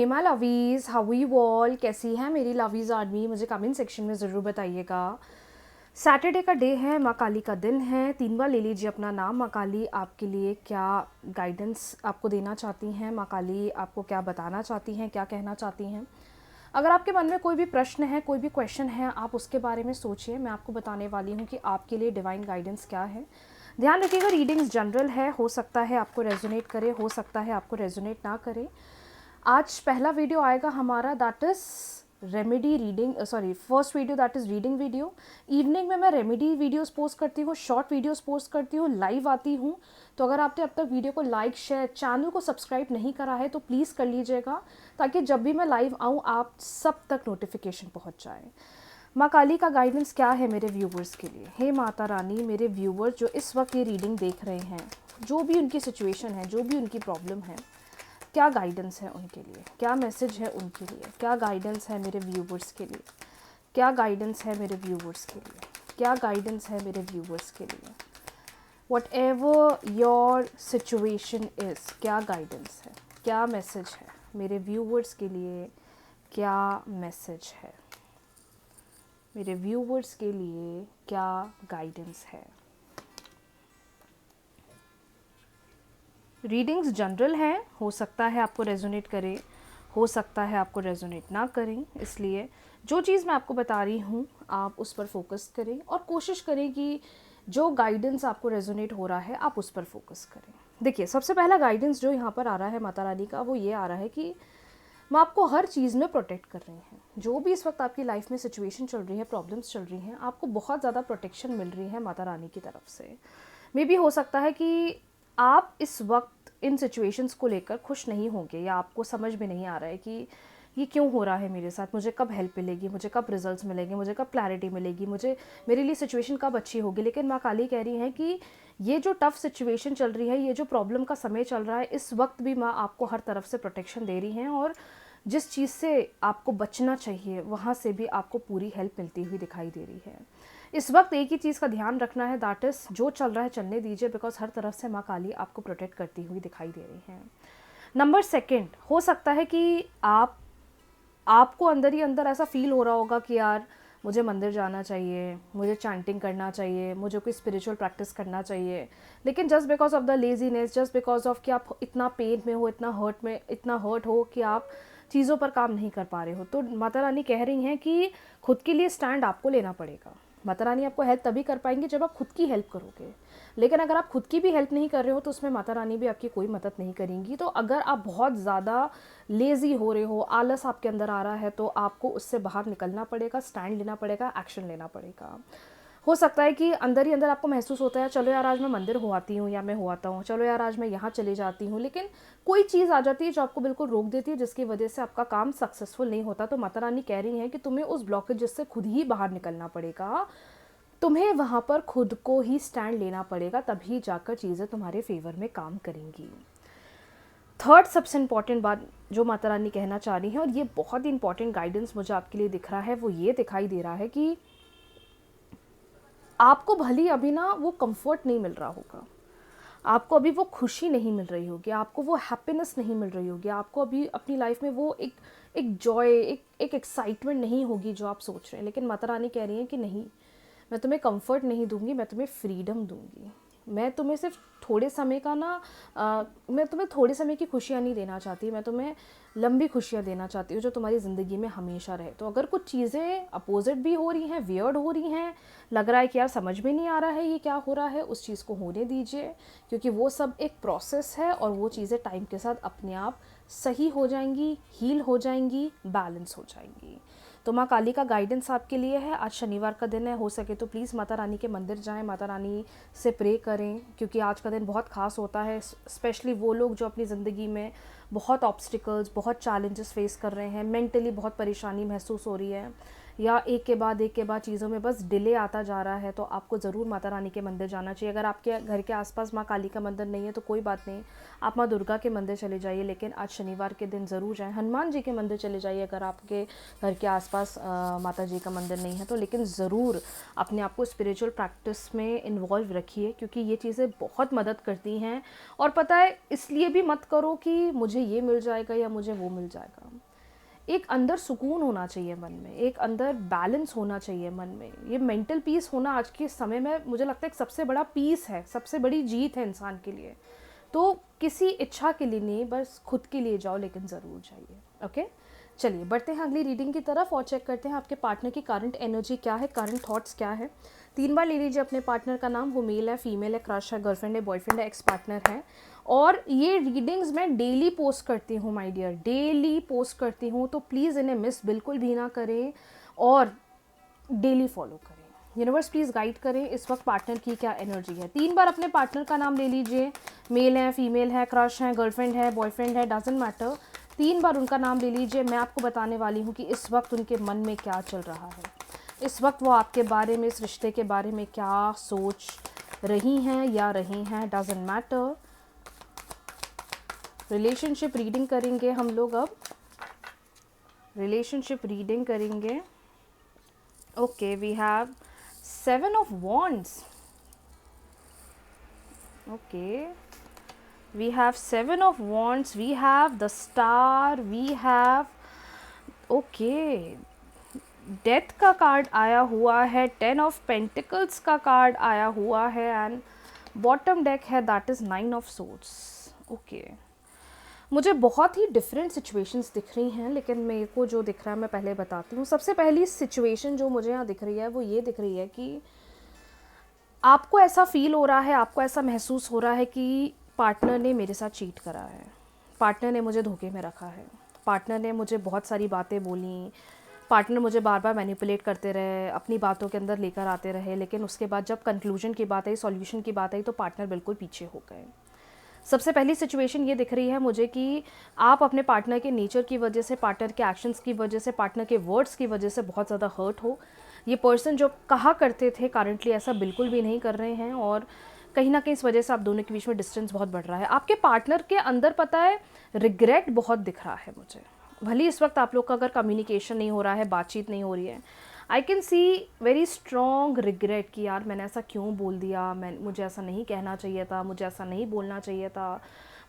Hey my lovies, how you all, कैसी हैं मेरी लवीज़ आदमी, मुझे कमेंट सेक्शन में ज़रूर बताइएगा। सैटरडे का डे है, माँ काली का दिन है। 3 बार ले लीजिए अपना नाम। माँ काली आपके लिए क्या गाइडेंस आपको देना चाहती हैं, माँ काली आपको क्या बताना चाहती हैं, क्या कहना चाहती हैं। अगर आपके मन में कोई भी प्रश्न है, कोई भी क्वेश्चन है, आप उसके बारे में सोचिए। मैं आपको बताने वाली हूँ कि आपके लिए डिवाइन गाइडेंस क्या है। ध्यान रखिएगा, रीडिंग्स जनरल है, हो सकता है आपको रेजोनेट करे, हो सकता है आपको रेजोनेट ना करे। आज पहला वीडियो आएगा हमारा, that is remedy reading, first video that is reading video. Evening में मैं रेमेडी वीडियोस पोस्ट करती हूँ, शॉर्ट वीडियोस पोस्ट करती हूँ, लाइव आती हूँ। तो अगर आपने अब तक वीडियो को लाइक, शेयर, चैनल को सब्सक्राइब नहीं करा है तो प्लीज़ कर लीजिएगा, ताकि जब भी मैं लाइव आऊँ आप सब तक नोटिफिकेशन पहुँच जाए। माँ काली का गाइडेंस क्या है मेरे व्यूवर्स के लिए। हे माता रानी, मेरे व्यूवर्स जो इस वक्त ये रीडिंग देख रहे हैं, जो भी उनकी सिचुएशन है, जो भी उनकी प्रॉब्लम है, क्या गाइडेंस है उनके लिए, क्या मैसेज है उनके लिए, क्या गाइडेंस है मेरे व्यूवर्स के लिए, क्या गाइडेंस है मेरे व्यूवर्स के लिए, क्या गाइडेंस है मेरे व्यूवर्स के लिए। What ever your situation is, क्या गाइडेंस है, क्या मैसेज है मेरे व्यूवर्स के लिए, क्या मैसेज है मेरे व्यूवर्स के लिए, क्या गाइडेंस है। रीडिंग्स जनरल हैं, हो सकता है आपको रेजोनेट करे, हो सकता है आपको रेजोनेट ना करें, इसलिए जो चीज़ मैं आपको बता रही हूँ आप उस पर फोकस करें और कोशिश करें कि जो गाइडेंस आपको रेजोनेट हो रहा है आप उस पर फोकस करें। देखिए, सबसे पहला गाइडेंस जो यहाँ पर आ रहा है माता रानी का, वो ये आ रहा है कि मैं आपको हर चीज़ में प्रोटेक्ट कर रही हैं। जो भी इस वक्त आपकी लाइफ में सिचुएशन चल रही है, प्रॉब्लम्स चल रही हैं, आपको बहुत ज़्यादा प्रोटेक्शन मिल रही है माता रानी की तरफ से। मे बी हो सकता है कि आप इस वक्त इन सिचुएशंस को लेकर खुश नहीं होंगे, या आपको समझ में नहीं आ रहा है कि ये क्यों हो रहा है मेरे साथ, मुझे कब हेल्प मिलेगी, मुझे कब रिजल्ट्स मिलेंगे, मुझे कब क्लैरिटी मिलेगी, मुझे मेरे लिए सिचुएशन कब अच्छी होगी। लेकिन माँ काली कह रही हैं कि ये जो टफ सिचुएशन चल रही है, ये जो प्रॉब्लम का समय चल रहा है, इस वक्त भी माँ आपको हर तरफ से प्रोटेक्शन दे रही हैं, और जिस चीज़ से आपको बचना चाहिए वहाँ से भी आपको पूरी हेल्प मिलती हुई दिखाई दे रही है। इस वक्त एक ही चीज़ का ध्यान रखना है, दैट इज़ जो चल रहा है चलने दीजिए, बिकॉज हर तरफ से माँ काली आपको प्रोटेक्ट करती हुई दिखाई दे रही हैं। नंबर सेकंड, हो सकता है कि आपको अंदर ही अंदर ऐसा फील हो रहा होगा कि यार मुझे मंदिर जाना चाहिए, मुझे चैंटिंग करना चाहिए, मुझे कोई स्पिरिचुअल प्रैक्टिस करना चाहिए, लेकिन just because of the laziness, just because of कि आप इतना पेन में हो, इतना हर्ट हो कि आप चीज़ों पर काम नहीं कर पा रहे हो। तो माता रानी कह रही हैं कि खुद के लिए स्टैंड आपको लेना पड़ेगा। माता रानी आपको हेल्प तभी कर पाएंगी जब आप खुद की हेल्प करोगे, लेकिन अगर आप खुद की भी हेल्प नहीं कर रहे हो तो उसमें माता रानी भी आपकी कोई मदद नहीं करेंगी। तो अगर आप बहुत ज़्यादा लेज़ी हो रहे हो, आलस आपके अंदर आ रहा है, तो आपको उससे बाहर निकलना पड़ेगा, स्टैंड लेना पड़ेगा, एक्शन लेना पड़ेगा। हो सकता है कि अंदर ही अंदर आपको महसूस होता है, चलो यार आज मैं मंदिर हो आती हूँ, या मैं हो आता हूँ, चलो यार आज मैं यहाँ चले जाती हूँ, लेकिन कोई चीज़ आ जाती है जो आपको बिल्कुल रोक देती है, जिसकी वजह से आपका काम सक्सेसफुल नहीं होता। तो माता रानी कह रही हैं कि तुम्हें उस ब्लॉकेज से खुद ही बाहर निकलना पड़ेगा, तुम्हें वहाँ पर खुद को ही स्टैंड लेना पड़ेगा, तभी जाकर चीज़ें तुम्हारे फेवर में काम करेंगी। थर्ड सबसे इंपॉर्टेंट बात जो माता रानी कहना चाह रही हैं, और ये बहुत ही इंपॉर्टेंट गाइडेंस मुझे आपके लिए दिख रहा है, वो ये दिखाई दे रहा है कि आपको भली अभी ना वो कंफर्ट नहीं मिल रहा होगा, आपको अभी वो खुशी नहीं मिल रही होगी, आपको वो हैप्पीनेस नहीं मिल रही होगी, आपको अभी अपनी लाइफ में वो एक जॉय, एक एक्साइटमेंट नहीं होगी जो आप सोच रहे हैं। लेकिन माता रानी कह रही हैं कि नहीं, मैं तुम्हें कंफर्ट नहीं दूंगी, मैं तुम्हें फ्रीडम दूंगी। मैं तुम्हें सिर्फ थोड़े समय का ना मैं तुम्हें थोड़े समय की खुशियाँ नहीं देना चाहती, मैं तुम्हें लंबी खुशियाँ देना चाहती हूँ जो तुम्हारी ज़िंदगी में हमेशा रहे। तो अगर कुछ चीज़ें अपोजिट भी हो रही हैं, वियर्ड हो रही हैं, लग रहा है कि यार समझ में नहीं आ रहा है ये क्या हो रहा है, उस चीज़ को होने दीजिए, क्योंकि वो सब एक प्रोसेस है और वो चीज़ें टाइम के साथ अपने आप सही हो जाएंगी, हील हो जाएंगी, बैलेंस हो जाएंगी। तो माँ काली का गाइडेंस आपके लिए है। आज शनिवार का दिन है, हो सके तो प्लीज़ माता रानी के मंदिर जाएं, माता रानी से प्रे करें, क्योंकि आज का दिन बहुत ख़ास होता है। स्पेशली वो लोग जो अपनी ज़िंदगी में बहुत ऑब्स्टिकल्स, बहुत चैलेंजेस फेस कर रहे हैं, मेंटली बहुत परेशानी महसूस हो रही है, या एक के बाद चीज़ों में बस डिले आता जा रहा है, तो आपको ज़रूर माता रानी के मंदिर जाना चाहिए। अगर आपके घर के आसपास माँ काली का मंदिर नहीं है तो कोई बात नहीं, आप माँ दुर्गा के मंदिर चले जाइए, लेकिन आज शनिवार के दिन ज़रूर जाएँ। हनुमान जी के मंदिर चले जाइए अगर आपके घर के आसपास माता जी का मंदिर नहीं है तो, लेकिन ज़रूर अपने आप को स्पिरिचुअल प्रैक्टिस में इन्वॉल्व रखिए, क्योंकि ये चीज़ें बहुत मदद करती हैं। और पता है, इसलिए भी मत करो कि मुझे ये मिल जाएगा या मुझे वो मिल जाएगा। एक अंदर सुकून होना चाहिए मन में, एक अंदर बैलेंस होना चाहिए मन में। ये मेंटल पीस होना आज के समय में मुझे लगता है एक सबसे बड़ा पीस है, सबसे बड़ी जीत है इंसान के लिए। तो किसी इच्छा के लिए नहीं, बस खुद के लिए जाओ, लेकिन ज़रूर जाइए। ओके, चलिए बढ़ते हैं अगली रीडिंग की तरफ और चेक करते हैं आपके पार्टनर की करंट एनर्जी क्या है, करंट थॉट्स क्या है। 3 बार ले लीजिए अपने पार्टनर का नाम, वो मेल है, फीमेल है, क्रश है, गर्लफ्रेंड है, बॉयफ्रेंड है, एक्स पार्टनर है। और ये रीडिंग्स मैं डेली पोस्ट करती हूँ माय डियर, डेली पोस्ट करती हूँ, तो प्लीज़ इन्हें मिस बिल्कुल भी ना करें और डेली फॉलो करें। यूनिवर्स प्लीज़ गाइड करें इस वक्त पार्टनर की क्या एनर्जी है। 3 बार अपने पार्टनर का नाम ले लीजिए, मेल है, फीमेल है, क्रश है, गर्लफ्रेंड है, बॉयफ्रेंड है, डजंट मैटर। 3 बार उनका नाम ले लीजिए। मैं आपको बताने वाली हूँ कि इस वक्त उनके मन में क्या चल रहा है, इस वक्त वो आपके बारे में, इस रिश्ते के बारे में क्या सोच रही हैं या रहे हैं, डजंट मैटर। रिलेशनशिप रीडिंग करेंगे हम लोग अब, रिलेशनशिप रीडिंग करेंगे। Okay, we have 7 of Wands. Okay, we have 7 of Wands, we have the Star, we have okay, death का कार्ड आया हुआ है, 10 of Pentacles का कार्ड आया हुआ है एंड बॉटम डेक है, that is 9 of Swords. Okay, मुझे बहुत ही डिफरेंट सिचुएशंस दिख रही हैं, लेकिन मेरे को जो दिख रहा है मैं पहले बताती हूँ। सबसे पहली सिचुएशन जो मुझे यहाँ दिख रही है वो ये दिख रही है कि आपको ऐसा फील हो रहा है, आपको ऐसा महसूस हो रहा है कि पार्टनर ने मेरे साथ चीट करा है, पार्टनर ने मुझे धोखे में रखा है, पार्टनर ने मुझे बहुत सारी बातें बोली, पार्टनर मुझे बार बार मैनिपुलेट करते रहे, अपनी बातों के अंदर लेकर आते रहे, लेकिन उसके बाद जब कंक्लूजन की बात आई, सॉल्यूशन की बात आई, तो पार्टनर बिल्कुल पीछे हो गए। सबसे पहली सिचुएशन ये दिख रही है मुझे कि आप अपने पार्टनर के नेचर की वजह से, पार्टनर के एक्शंस की वजह से, पार्टनर के वर्ड्स की वजह से बहुत ज़्यादा हर्ट हो। ये पर्सन जो कहा करते थे करंटली ऐसा बिल्कुल भी नहीं कर रहे हैं, और कहीं ना कहीं इस वजह से आप दोनों के बीच में डिस्टेंस बहुत बढ़ रहा है। आपके पार्टनर के अंदर पता है रिग्रेट बहुत दिख रहा है मुझे। भले इस वक्त आप लोग का अगर कम्युनिकेशन नहीं हो रहा है, बातचीत नहीं हो रही है, I can C very strong regret कि यार मैंने ऐसा क्यों बोल दिया, मुझे ऐसा नहीं कहना चाहिए था, मुझे ऐसा नहीं बोलना चाहिए था,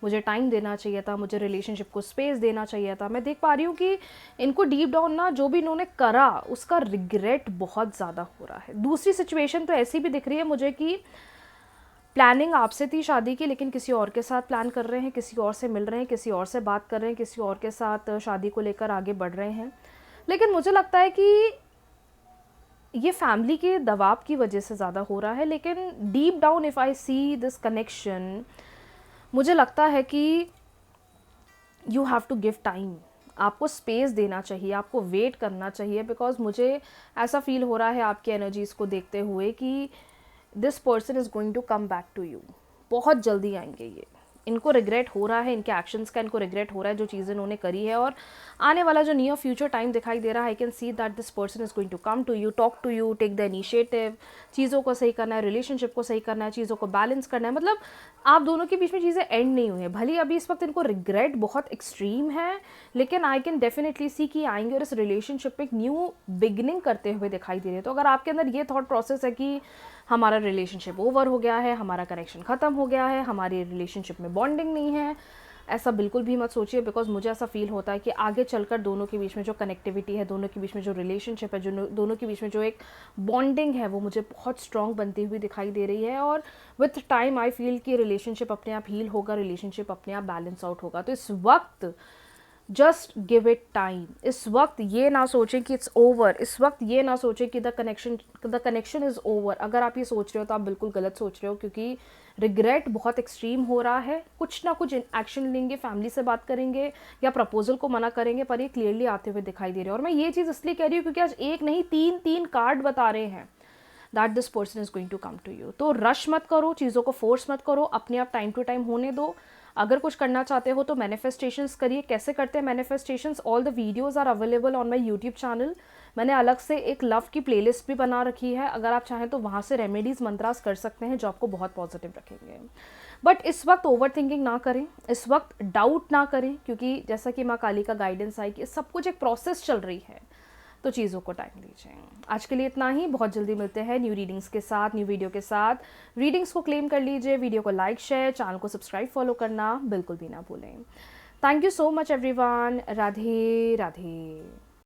मुझे टाइम देना चाहिए था, मुझे रिलेशनशिप को स्पेस देना चाहिए था। मैं देख पा रही हूँ कि इनको डीप डाउन ना जो भी इन्होंने करा उसका रिग्रेट बहुत ज़्यादा हो रहा है। दूसरी सिचुएशन तो ऐसी भी दिख रही है मुझे कि प्लानिंग आपसे थी शादी की, लेकिन किसी और के साथ प्लान कर रहे हैं, किसी और से मिल रहे हैं, किसी और से बात कर रहे हैं, किसी और के साथ शादी को लेकर आगे बढ़ रहे हैं। लेकिन मुझे लगता है कि ये फैमिली के दबाव की वजह से ज़्यादा हो रहा है। लेकिन deep down if I see this connection, मुझे लगता है कि you have to give time, आपको स्पेस देना चाहिए, आपको वेट करना चाहिए, बिकॉज मुझे ऐसा फील हो रहा है आपकी एनर्जीज़ को देखते हुए कि this person is going to come back to you, बहुत जल्दी आएंगे ये। इनको रिग्रेट हो रहा है, इनके एक्शंस का इनको रिग्रेट हो रहा है जो चीज़ें इन्होंने करी है, और आने वाला जो नियर फ्यूचर टाइम दिखाई दे रहा है, I can see that this person is going to come to you, talk to you, take the initiative, चीज़ों को सही करना है, रिलेशनशिप को सही करना है, चीज़ों को बैलेंस करना है। मतलब आप दोनों के बीच में चीज़ें एंड नहीं हुई हैं। भले अभी इस वक्त इनको रिग्रेट बहुत एक्सट्रीम है, लेकिन आई कैन डेफिनेटली सी कि आएंगे और इस रिलेशनशिप में एक न्यू बिगनिंग करते हुए दिखाई दे रहे हैं। तो अगर आपके अंदर ये थॉट प्रोसेस है कि हमारा रिलेशनशिप ओवर हो गया है, हमारा कनेक्शन ख़त्म हो गया है, हमारी रिलेशनशिप में बॉन्डिंग नहीं है, ऐसा बिल्कुल भी मत सोचिए, बिकॉज मुझे ऐसा फील होता है कि आगे चलकर दोनों के बीच में जो कनेक्टिविटी है, दोनों के बीच में जो रिलेशनशिप है, जो दोनों के बीच में जो एक बॉन्डिंग है, वो मुझे बहुत स्ट्रॉन्ग बनती हुई दिखाई दे रही है। और विथ टाइम आई फील कि रिलेशनशिप अपने आप हील होगा, रिलेशनशिप अपने आप बैलेंस आउट होगा। तो इस वक्त जस्ट गिव इट टाइम। इस वक्त ये ना सोचें कि इट्स ओवर, इस वक्त ये ना सोचें कि द कनेक्शन इज़ ओवर। अगर आप ये सोच रहे हो तो आप बिल्कुल गलत सोच रहे हो, क्योंकि रिग्रेट बहुत एक्सट्रीम हो रहा है। कुछ ना कुछ एक्शन लेंगे, फैमिली से बात करेंगे या प्रपोजल को मना करेंगे, पर ये क्लियरली आते हुए दिखाई दे रहे हैं। और मैं ये चीज़ इसलिए कह रही हूँ क्योंकि आज एक नहीं तीन कार्ड बता रहे हैं that this person is going to come to you. तो रश मत करो, चीज़ों को फोर्स मत करो, अपने आप टाइम टू टाइम होने दो। अगर कुछ करना चाहते हो तो मैनिफेस्टेशंस करिए। कैसे करते हैं manifestations? All the videos are available on my YouTube channel. मैंने अलग से एक लव की प्लेलिस्ट भी बना रखी है, अगर आप चाहें तो वहाँ से रेमेडीज़ मंत्रास कर सकते हैं जो आपको बहुत पॉजिटिव रखेंगे। बट इस वक्त ओवर थिंकिंग ना करें, इस वक्त डाउट ना करें, क्योंकि जैसा कि माँ काली का गाइडेंस है कि सब कुछ एक प्रोसेस चल रही है, तो चीज़ों को टाइम दीजिए। आज के लिए इतना ही, बहुत जल्दी मिलते हैं न्यू रीडिंग्स के साथ, न्यू वीडियो के साथ। रीडिंग्स को क्लेम कर लीजिए, वीडियो को लाइक शेयर, चैनल को सब्सक्राइब फॉलो करना बिल्कुल भी ना भूलें। Thank you so much everyone. Radhe Radhe.